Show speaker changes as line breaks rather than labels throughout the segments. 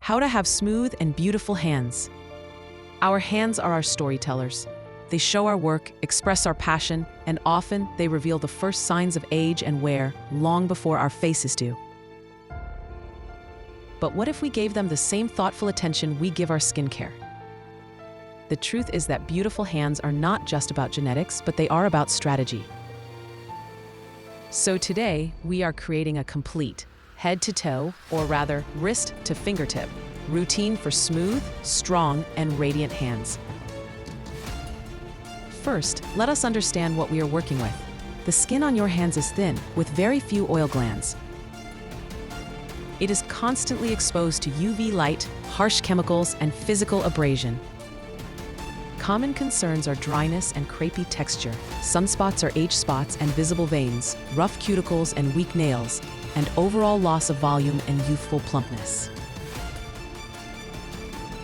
How to have smooth and beautiful hands. Our hands are our storytellers. They show our work, express our passion, and often they reveal the first signs of age and wear long before our faces do. But what if we gave them the same thoughtful attention we give our skincare? The truth is that beautiful hands are not just about genetics, but they are about strategy. So today, we are creating a complete head-to-toe, or rather wrist-to-fingertip, routine for smooth, strong, and radiant hands. First, let us understand what we are working with. The skin on your hands is thin, with very few oil glands. It is constantly exposed to UV light, harsh chemicals, and physical abrasion. Common concerns are dryness and crepey texture, sunspots or age spots and visible veins, rough cuticles and weak nails, and overall loss of volume and youthful plumpness.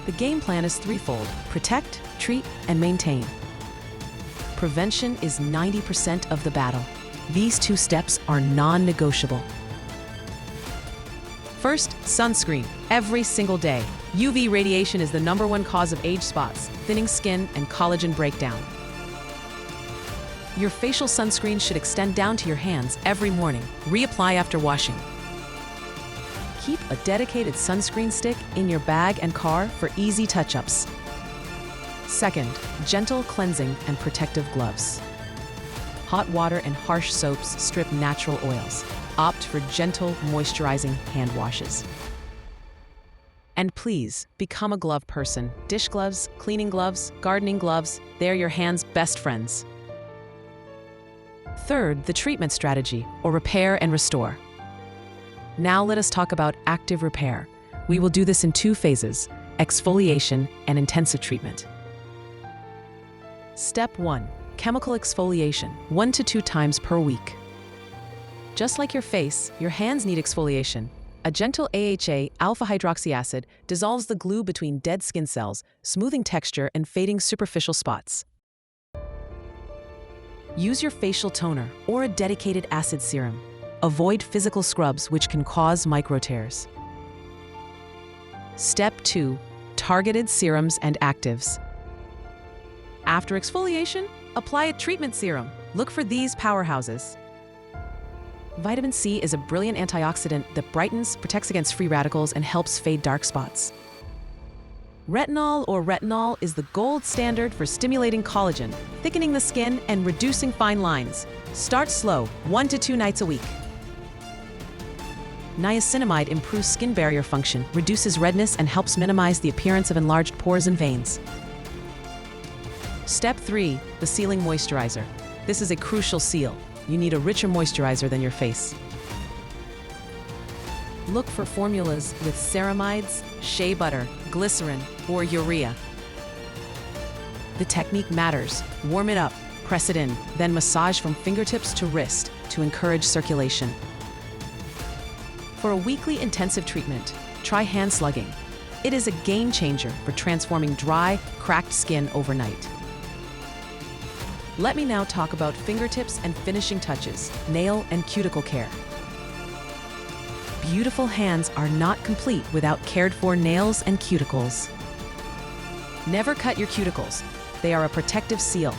The game plan is threefold: protect, treat, and maintain. Prevention is 90% of the battle. These two steps are non-negotiable. First, sunscreen, every single day. UV radiation is the #1 cause of age spots, thinning skin, and collagen breakdown. Your facial sunscreen should extend down to your hands every morning. Reapply after washing. Keep a dedicated sunscreen stick in your bag and car for easy touch-ups. Second, gentle cleansing and protective gloves. Hot water and harsh soaps strip natural oils. Opt for gentle, moisturizing hand washes. And please, become a glove person. Dish gloves, cleaning gloves, gardening gloves, they're your hands' best friends. Third, the treatment strategy, or repair and restore. Now let us talk about active repair. We will do this in 2 phases, exfoliation and intensive treatment. Step 1, chemical exfoliation, 1 to 2 times per week. Just like your face, your hands need exfoliation. A gentle AHA, alpha-hydroxy acid, dissolves the glue between dead skin cells, smoothing texture and fading superficial spots. Use your facial toner or a dedicated acid serum. Avoid physical scrubs, which can cause micro tears. Step 2, targeted serums and actives. After exfoliation, apply a treatment serum. Look for these powerhouses. Vitamin C is a brilliant antioxidant that brightens, protects against free radicals, and helps fade dark spots. Retinol is the gold standard for stimulating collagen, thickening the skin, and reducing fine lines. Start slow, 1 to 2 nights a week. Niacinamide improves skin barrier function, reduces redness, and helps minimize the appearance of enlarged pores and veins. Step 3, the sealing moisturizer. This is a crucial seal. You need a richer moisturizer than your face. Look for formulas with ceramides, shea butter, glycerin, or urea. The technique matters. Warm it up, press it in, then massage from fingertips to wrist to encourage circulation. For a weekly intensive treatment, try hand slugging. It is a game changer for transforming dry, cracked skin overnight. Let me now talk about fingertips and finishing touches, nail and cuticle care. Beautiful hands are not complete without cared-for nails and cuticles. Never cut your cuticles. They are a protective seal.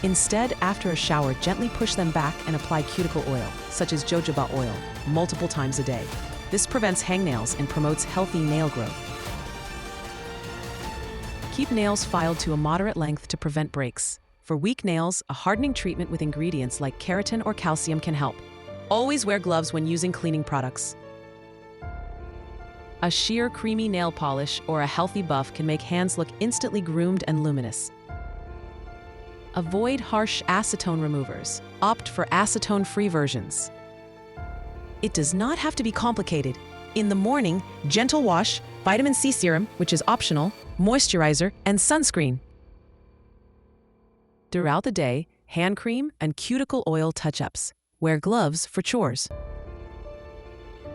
Instead, after a shower, gently push them back and apply cuticle oil, such as jojoba oil, multiple times a day. This prevents hangnails and promotes healthy nail growth. Keep nails filed to a moderate length to prevent breaks. For weak nails, a hardening treatment with ingredients like keratin or calcium can help. Always wear gloves when using cleaning products. A sheer, creamy nail polish or a healthy buff can make hands look instantly groomed and luminous. Avoid harsh acetone removers. Opt for acetone-free versions. It does not have to be complicated. In the morning, gentle wash, vitamin C serum, which is optional, moisturizer, and sunscreen. Throughout the day, hand cream and cuticle oil touch-ups. Wear gloves for chores.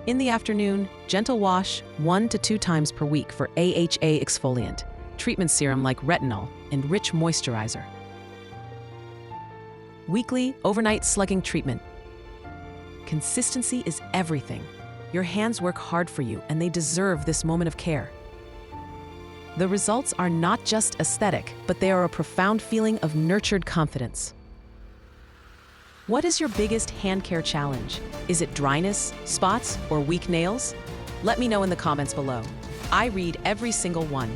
In the afternoon, gentle wash 1 to 2 times per week for AHA exfoliant, treatment serum like retinol, and rich moisturizer. Weekly, overnight slugging treatment. Consistency is everything. Your hands work hard for you, and they deserve this moment of care. The results are not just aesthetic, but they are a profound feeling of nurtured confidence. What is your biggest hand care challenge? Is it dryness, spots, or weak nails? Let me know in the comments below. I read every single one.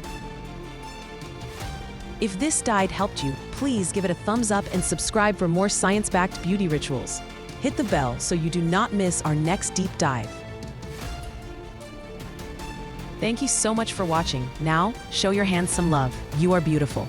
If this guide helped you, please give it a thumbs up and subscribe for more science-backed beauty rituals. Hit the bell so you do not miss our next deep dive. Thank you so much for watching. Now, show your hands some love. You are beautiful.